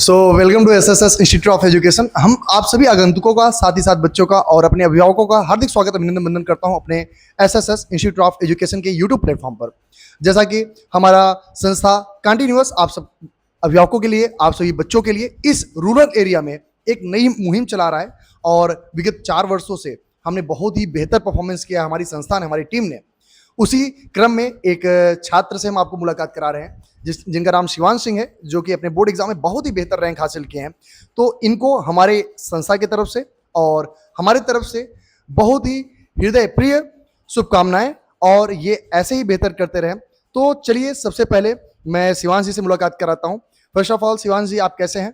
So welcome to SSS institute of education. हम आप सभी आगंतुकों का, साथ ही साथ बच्चों का और अपने अभिभावकों का हार्दिक स्वागत अभिनंदन वंदन करता हूं अपने एसएसएस इंस्टीट्यूट ऑफ एजुकेशन के यूट्यूब प्लेटफॉर्म पर। जैसा कि हमारा संस्था कंटिन्यूअस आप सब अभिभावकों के लिए, आप सभी बच्चों के लिए इस रूरल एरिया में एक नई मुहिम चला रहा है और विगत 4 वर्षों से हमने बहुत ही बेहतर परफॉर्मेंस किया हमारी संस्था ने, हमारी टीम ने। उसी क्रम में एक छात्र से हम आपको मुलाकात करा रहे हैं जिनका नाम शिवांश सिंह है, जो कि अपने बोर्ड एग्जाम में बहुत ही बेहतर रैंक हासिल किए हैं। तो इनको हमारे संस्था की तरफ से और हमारे तरफ से बहुत ही हृदय प्रिय शुभकामनाएं, और ये ऐसे ही बेहतर करते रहें। तो चलिए सबसे पहले मैं शिवांश जी से मुलाकात कराता हूँ। फर्स्ट ऑफ ऑल शिवांश जी, आप कैसे हैं?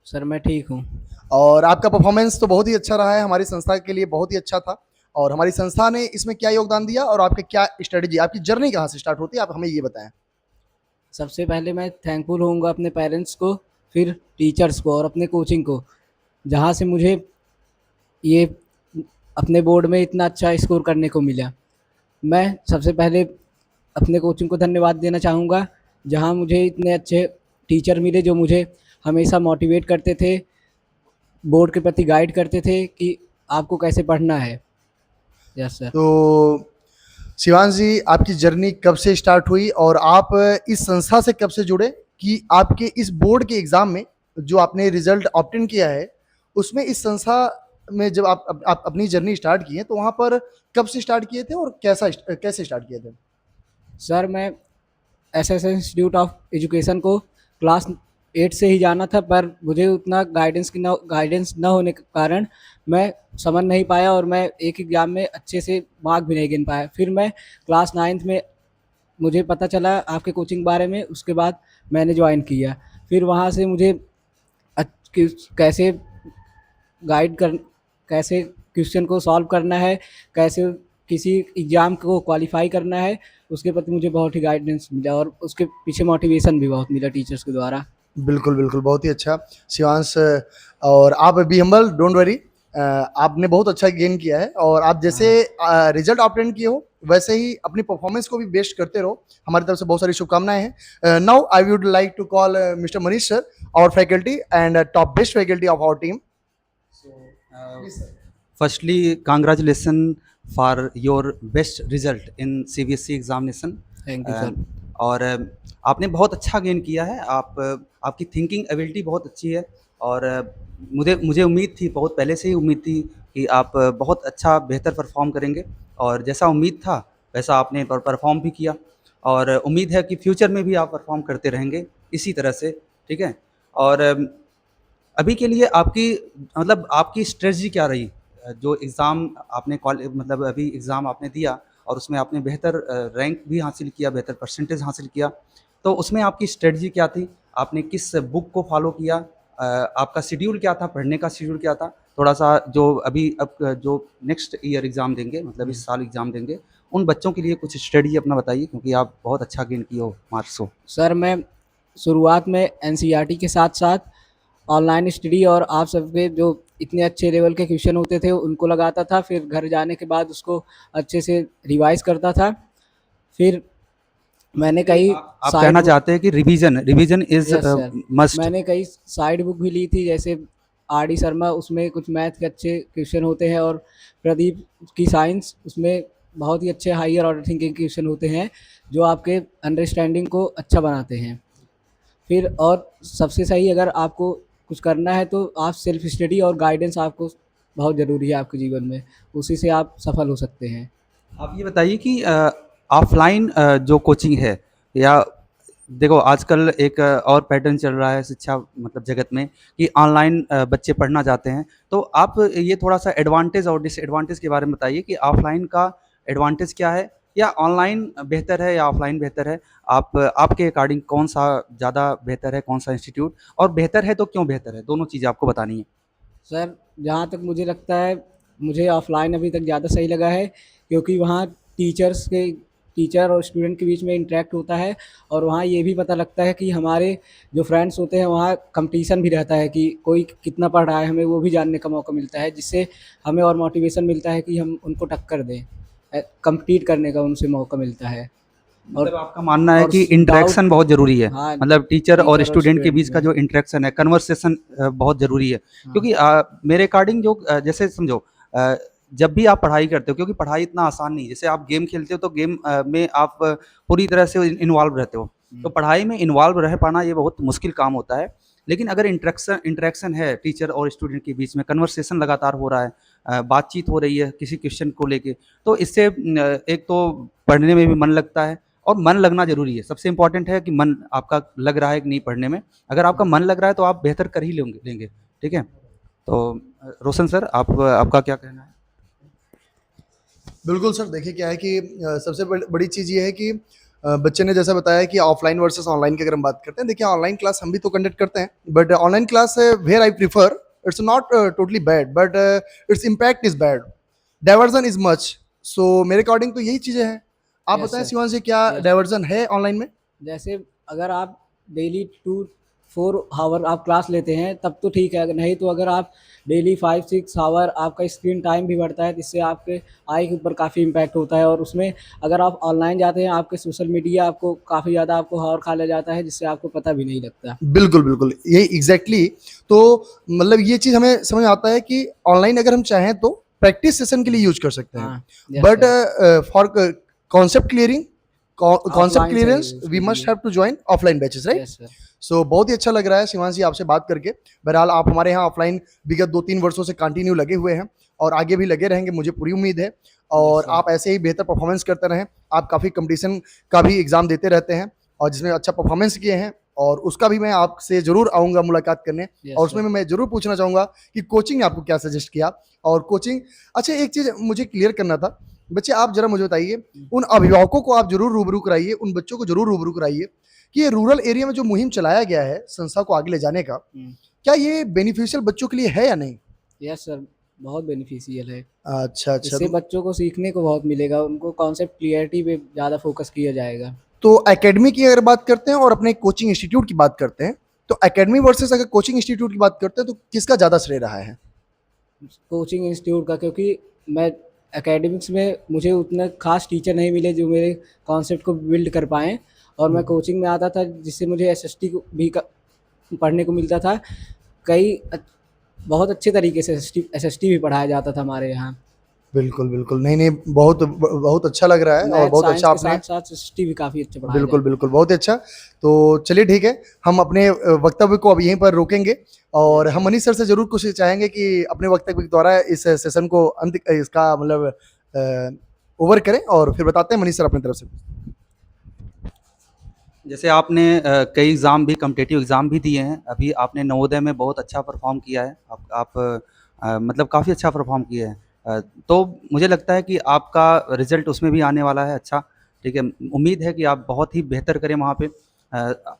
सर मैं ठीक हूँ। और आपका परफॉर्मेंस तो बहुत ही अच्छा रहा है, हमारी संस्था के लिए बहुत ही अच्छा था। और हमारी संस्था ने इसमें क्या योगदान दिया और आपके क्या स्ट्रेटेजी, आपकी जर्नी कहाँ से स्टार्ट होती है, आप हमें ये बताएं। सबसे पहले मैं थैंकफुल होऊंगा अपने पेरेंट्स को, फिर टीचर्स को और अपने कोचिंग को, जहाँ से मुझे ये अपने बोर्ड में इतना अच्छा स्कोर करने को मिला। मैं सबसे पहले अपने कोचिंग को धन्यवाद देना चाहूँगा, जहाँ मुझे इतने अच्छे टीचर मिले जो मुझे हमेशा मोटिवेट करते थे, बोर्ड के प्रति गाइड करते थे कि आपको कैसे पढ़ना है। Yes sir. तो शिवांश जी, आपकी जर्नी कब से स्टार्ट हुई और आप इस संस्था से कब से जुड़े कि आपके इस बोर्ड के एग्जाम में जो आपने रिजल्ट ऑब्टेन किया है, उसमें इस संस्था में जब आप अपनी जर्नी स्टार्ट किए तो वहाँ पर कब से स्टार्ट किए थे और कैसे स्टार्ट किए थे? सर मैं एसएस इंस्टीट्यूट ऑफ एजुकेशन को क्लास 8 से ही जाना था, पर मुझे उतना गाइडेंस न होने के कारण मैं समझ नहीं पाया और मैं एक एग्ज़ाम में अच्छे से मार्क भी नहीं गिन पाया। फिर मैं क्लास 9th में मुझे पता चला आपके कोचिंग बारे में, उसके बाद मैंने ज्वाइन किया। फिर वहाँ से मुझे कैसे गाइड कर कैसे क्वेश्चन को सॉल्व करना है, कैसे किसी एग्ज़ाम को क्वालिफ़ाई करना है, उसके प्रति मुझे बहुत ही गाइडेंस मिला और उसके पीछे मोटिवेशन भी बहुत मिला टीचर्स के द्वारा। बिल्कुल, बिल्कुल, बहुत ही अच्छा शिवांश। और आप बी हम्बल, डोंट वरी। आपने बहुत अच्छा गेन किया है और आप जैसे रिजल्ट ऑब्टेन किए हो वैसे ही अपनी परफॉर्मेंस को भी बेस्ट करते रहो। हमारी तरफ से बहुत सारी शुभकामनाएं हैं। Now I would like to call mister Manish sir, our faculty and top best faculty of our team. Firstly, congratulations for your best result in CBSE examination. Thank you sir. और आपने बहुत अच्छा गेन किया है। आपकी थिंकिंग एबिलिटी बहुत अच्छी है और मुझे उम्मीद थी, बहुत पहले से ही उम्मीद थी कि आप बहुत अच्छा बेहतर परफॉर्म करेंगे और जैसा उम्मीद था वैसा आपने परफॉर्म भी किया और उम्मीद है कि फ्यूचर में भी आप परफॉर्म करते रहेंगे इसी तरह से, ठीक है। और अभी के लिए आपकी स्ट्रेटजी क्या रही? जो एग्ज़ाम आपने मतलब अभी एग्ज़ाम आपने दिया और उसमें आपने बेहतर रैंक भी हासिल किया, बेहतर परसेंटेज हासिल किया, तो उसमें आपकी स्ट्रेटजी क्या थी? आपने किस बुक को फॉलो किया? आपका शेड्यूल क्या था? पढ़ने का शेड्यूल क्या था? थोड़ा-सा जो नेक्स्ट ईयर एग्ज़ाम देंगे, मतलब इस साल एग्ज़ाम देंगे, उन बच्चों के लिए कुछ स्ट्रेटजी अपना बताइए, क्योंकि आप बहुत अच्छा गेन किए हो मार्क्स को। सर मैं शुरुआत में एनसीईआरटी के साथ-साथ ऑनलाइन स्टडी और आप सबके जो इतने अच्छे लेवल के क्वेश्चन होते थे उनको लगाता था, फिर घर जाने के बाद उसको अच्छे से रिवाइज़ करता था। फिर मैंने कई आप साइड कहना बुक चाहते हैं कि revision is yes sir, must. मैंने कई साइड बुक भी ली थी, जैसे आर डी शर्मा, उसमें कुछ मैथ के अच्छे क्वेश्चन होते हैं, और प्रदीप की साइंस, उसमें बहुत ही अच्छे हायर ऑर्डर थिंकिंग क्वेश्चन होते हैं जो आपके अंडरस्टैंडिंग को अच्छा बनाते हैं। फिर और सबसे सही, अगर आपको कुछ करना है तो आप सेल्फ स्टडी और गाइडेंस आपको बहुत ज़रूरी है आपके जीवन में, उसी से आप सफल हो सकते हैं। आप ये बताइए कि ऑफ़लाइन जो कोचिंग है, या देखो आजकल एक और पैटर्न चल रहा है शिक्षा मतलब जगत में कि ऑनलाइन बच्चे पढ़ना चाहते हैं। तो आप ये थोड़ा-सा एडवांटेज और डिसएडवांटेज के बारे में बताइए कि ऑफ़लाइन का एडवांटेज क्या है? या ऑनलाइन बेहतर है या ऑफ़लाइन बेहतर है? आपके अकॉर्डिंग कौन-सा ज़्यादा बेहतर है, कौन-सा इंस्टीट्यूट, और बेहतर है तो क्यों बेहतर है? दोनों चीज़ें आपको बतानी है। सर जहाँ तक मुझे लगता है, मुझे ऑफ़लाइन अभी तक ज़्यादा सही लगा है, क्योंकि वहाँ टीचर और स्टूडेंट के बीच में इंटरेक्ट होता है, और वहाँ ये भी पता लगता है कि हमारे जो फ्रेंड्स होते हैं वहाँ कंपटीशन भी रहता है कि कोई कितना पढ़ रहा है, हमें वो भी जानने का मौका मिलता है, जिससे हमें और मोटिवेशन मिलता है कि हम उनको टक्कर दें, कम्पीट करने का उनसे मौका मिलता है। मतलब आपका मानना है और कि डाउट, इंटरेक्शन बहुत ज़रूरी है। हाँ, मतलब टीचर और टीचर और स्टूडेंट के स्टूडेंट बीच का में। जो इंटरेक्शन है, कन्वर्सेशन बहुत ज़रूरी है। हाँ, क्योंकि मेरे अकॉर्डिंग जो जैसे समझो जब भी आप पढ़ाई करते हो, क्योंकि पढ़ाई इतना आसान नहीं है। जैसे आप गेम खेलते हो तो गेम में आप पूरी तरह से इन्वॉल्व रहते हो। तो हुँ, पढ़ाई में इन्वॉल्व रह पाना ये बहुत मुश्किल काम होता है। लेकिन अगर इंटरेक्शन इंटरेक्शन है टीचर और स्टूडेंट के बीच में, कन्वर्सेशन लगातार हो रहा है, बातचीत हो रही है किसी क्वेश्चन को लेके, तो इससे एक तो पढ़ने में भी मन लगता है और मन लगना ज़रूरी है। सबसे इम्पोर्टेंट है कि मन आपका लग रहा है कि नहीं पढ़ने में। अगर आपका मन लग रहा है तो आप बेहतर कर ही लेंगे, ठीक है? तो रोशन सर आपका क्या कहना है? बिल्कुल सर, देखिए क्या है कि सबसे बड़ी चीज़ ये है कि बच्चे ने जैसा बताया कि ऑफलाइन वर्सेस ऑनलाइन की अगर हम बात करते हैं, देखिए ऑनलाइन क्लास हम भी तो कंडक्ट करते हैं, but online class where I prefer, it's not totally bad, but its impact is bad, diversion is much. So मेरे अकॉर्डिंग तो यही चीज़ें हैं। आप यस बताएं सर, शिवांश जी, क्या यस। डाइवर्जन है ऑनलाइन में? जैसे अगर आप डेली 2-4 हावर आप क्लास लेते हैं तब तो ठीक है, अगर नहीं तो अगर आप डेली 5-6 हावर आपका स्क्रीन टाइम भी बढ़ता है, जिससे आपके आई के ऊपर काफ़ी इम्पैक्ट होता है। और उसमें अगर आप ऑनलाइन जाते हैं, आपके सोशल मीडिया आपको काफ़ी ज़्यादा आपको हावर खा ले जाता है, जिससे आपको पता भी नहीं लगता। बिल्कुल, बिल्कुल, यही एग्ज़ैक्टली। तो मतलब ये चीज़ हमें समझ आता है कि ऑनलाइन अगर हम चाहें तो प्रैक्टिस सेशन के लिए यूज़ कर सकते हैं। हाँ, yes but sir. For concept clearing, concept offline clearance सही वी उसके मस्ट लिए। Have to join offline batches, right? Yes sir. So बहुत ही अच्छा लग रहा है शिवांश जी आपसे बात करके। बहरहाल आप हमारे यहाँ ऑफलाइन विगत 2-3 वर्षों से कंटिन्यू लगे हुए हैं और आगे भी लगे रहेंगे, मुझे पूरी उम्मीद है। यस और सर। आप ऐसे ही बेहतर परफॉर्मेंस करते रहें। आप काफ़ी कॉम्पिटिशन का भी एग्ज़ाम देते रहते हैं और जिसमें अच्छा परफॉर्मेंस किए हैं, और उसका भी मैं आपसे ज़रूर आऊँगा मुलाकात करने। और यस उसमें सर। मैं ज़रूर पूछना चाहूँगा कि कोचिंग ने आपको क्या सजेस्ट किया? और कोचिंग, अच्छा एक चीज़ मुझे क्लियर करना था। बच्चे आप ज़रा मुझे बताइए, उन अभिभावकों को आप ज़रूर रूबरू कराइए, उन बच्चों को ज़रूर रूबरू कराइए कि ये रूरल एरिया में जो मुहिम चलाया गया है संस्था को आगे ले जाने का, हुँ। क्या ये बेनिफिशियल बच्चों के लिए है या नहीं? यस सर, बहुत बेनिफिशियल है। अच्छा, अच्छा। इससे बच्चों को सीखने को बहुत मिलेगा, उनको कॉन्सेप्ट क्लियरिटी पे ज़्यादा फ़ोकस किया जाएगा। तो एकेडमी की अगर बात करते हैं और अपने कोचिंग इंस्टीट्यूट की बात करते हैं, तो एकेडमी वर्सेस अगर कोचिंग इंस्टीट्यूट की बात करते हैं, तो किसका ज़्यादा श्रेय रहा है? कोचिंग इंस्टीट्यूट का, क्योंकि मैं एकेडमिक्स में मुझे उतने ख़ास टीचर नहीं मिले जो मेरे कॉन्सेप्ट को बिल्ड कर पाएँ, और मैं कोचिंग में आता था जिससे मुझे एसएसटी को भी पढ़ने को मिलता था। कई बहुत अच्छे तरीके से एसएसटी भी पढ़ाया जाता था हमारे यहाँ। बिल्कुल, बिल्कुल। नहीं, नहीं, बहुत अच्छा लग रहा है और मैथ बहुत साइंस अच्छा के आपने, साथ-साथ एसएसटी भी काफ़ी अच्छे पढ़ाए बिल्कुल, जाते बिल्कुल, बहुत ही अच्छा। तो चलिए ठीक है, हम अपने वक्तव्य को अब यहीं पर रोकेंगे हैं। और यस हम सर। मनीष सर से ज़रूर कुछ चाहेंगे कि अपने वक्तव्य के द्वारा इस सेशन को अंत इसका मतलब ओवर करें और फिर बताते हैं मनीष सर अपनी तरफ से। जैसे आपने कई एग्ज़ाम भी कॉम्पिटिटिव एग्ज़ाम भी दिए हैं। अभी आपने नवोदय में बहुत अच्छा परफ़ॉर्म किया है। आप मतलब काफ़ी अच्छा परफ़ॉर्म किए हैं। तो मुझे लगता है कि आपका रिज़ल्ट उसमें भी आने वाला है अच्छा, ठीक है? उम्मीद है कि आप बहुत ही बेहतर करें वहाँ पे।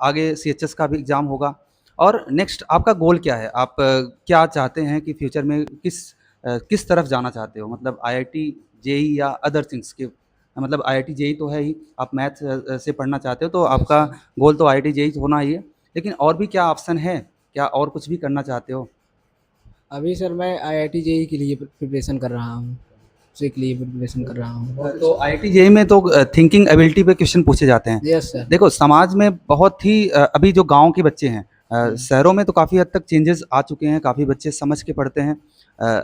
आगे सीएचएस का भी एग्ज़ाम होगा और नेक्स्ट आपका गोल क्या है? आप क्या चाहते हैं कि फ्यूचर में किस तरफ जाना चाहते हो? मतलब आईआईटी, जेईई या अदर थिंग्स के, मतलब आईआईटी जेईई तो है ही, आप मैथ्स से पढ़ना चाहते हो तो यस आपका सर। गोल तो आईआईटी जेईई होना ही है। लेकिन और भी क्या ऑप्शन है? क्या और कुछ भी करना चाहते हो? अभी सर मैं आईआईटी जेईई के लिए प्रिपरेशन कर रहा हूँ। उसी के लिए प्रिपरेशन कर रहा हूँ। तो आईआईटी जेईई में तो थिंकिंग एबिलिटी पे क्वेश्चन पूछे जाते हैं। Yes sir. देखो समाज में बहुत ही अभी जो गाँव के बच्चे हैं, हुँ। शहरों में तो काफ़ी हद तक चेंजेस आ चुके हैं, काफ़ी बच्चे समझ के पढ़ते हैं,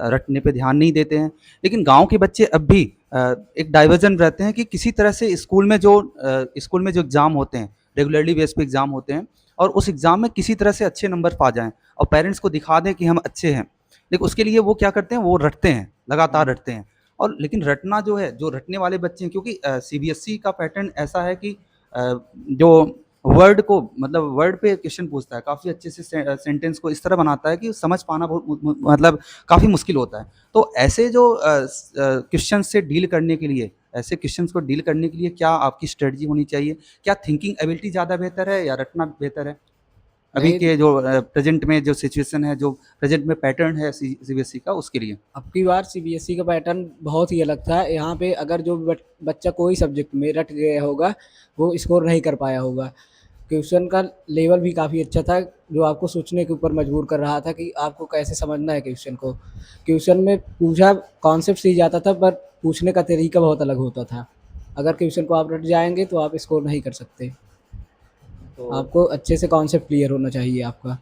रटने पे ध्यान नहीं देते हैं। लेकिन गाँव के बच्चे अब भी एक डाइवर्जन रहते हैं कि किसी तरह से स्कूल में जो एग्ज़ाम होते हैं, रेगुलरली बेस पे एग्ज़ाम होते हैं और उस एग्ज़ाम में किसी तरह से अच्छे नंबर पा जाएँ और पेरेंट्स को दिखा दें कि हम अच्छे हैं। लेकिन उसके लिए वो क्या करते हैं, वो रटते हैं, लगातार हुँ। रटते हैं। और लेकिन रटना जो है, जो रटने वाले बच्चे हैं, क्योंकि सीबीएसई का पैटर्न ऐसा है कि जो वर्ड को, मतलब वर्ड पे क्वेश्चन पूछता है, काफ़ी अच्छे से सेंटेंस को इस तरह बनाता है कि समझ पाना बहुत मतलब काफ़ी मुश्किल होता है। तो ऐसे जो क्वेश्चन से डील करने के लिए, ऐसे क्वेश्चंस को डील करने के लिए क्या आपकी स्ट्रेटजी होनी चाहिए? क्या थिंकिंग एबिलिटी ज़्यादा बेहतर है या रटना बेहतर है? अभी नहीं, के जो प्रेज़ेंट में जो सिचुएशन है, जो प्रेज़ेंट में पैटर्न है सीबीएसई का, उसके लिए? अब की बार सीबीएसई का पैटर्न बहुत ही अलग था। यहाँ पे अगर जो बच्चा कोई सब्जेक्ट में रट गया होगा, वो स्कोर नहीं कर पाया होगा। क्वेश्चन का लेवल भी काफ़ी अच्छा था, जो आपको सोचने के ऊपर मजबूर कर रहा था कि आपको कैसे समझना है क्वेश्चन को। क्वेश्चन में पूछा कॉन्सेप्ट से ही जाता था, पर पूछने का तरीका बहुत अलग होता था। अगर क्वेश्चन को आप रट जाएंगे तो आप स्कोर नहीं कर सकते। तो आपको अच्छे से कॉन्सेप्ट क्लियर होना चाहिए आपका।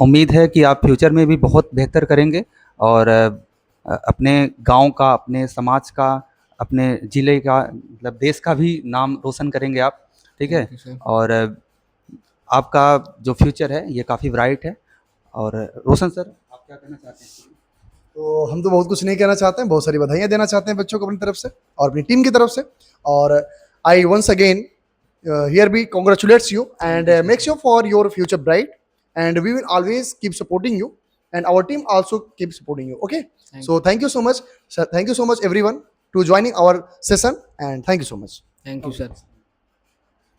उम्मीद है कि आप फ्यूचर में भी बहुत बेहतर करेंगे और अपने गांव का, अपने समाज का, अपने ज़िले का, मतलब देश का भी नाम रोशन करेंगे आप, ठीक है? Thank you sir. और आपका जो फ्यूचर है ये काफ़ी ब्राइट है। और रोशन सर, आप क्या कहना चाहते हैं? तो हम तो बहुत कुछ नहीं कहना चाहते हैं, बहुत सारी बधाइयाँ देना चाहते हैं बच्चों को अपनी तरफ से और अपनी टीम की तरफ से। और I once again here be congratulates you and makes you for your future bright and we will always keep supporting you and our team also keep supporting you. Okay, so thank you so much, sir. Thank you so much everyone to joining our session and thank you so much. Thank you sir.